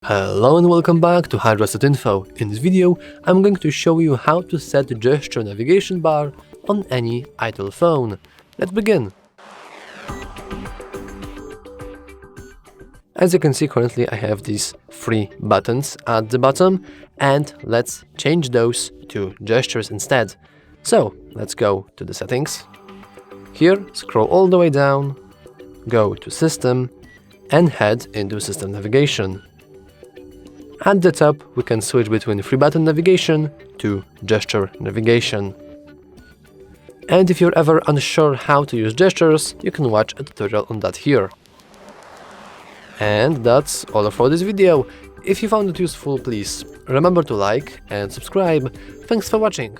Hello and welcome back to HardReset.Info. In this video, I'm going to show you how to set the gesture navigation bar on any Itel phone. Let's begin. As you can see, currently I have these three buttons at the bottom, and let's change those to gestures instead. So let's go to the settings. Here, scroll all the way down, go to System, and head into System Navigation. At the top, we can switch between 3-button navigation to gesture navigation. And if you're ever unsure how to use gestures, you can watch a tutorial on that here. And that's all for this video. If you found it useful, please remember to like and subscribe. Thanks for watching.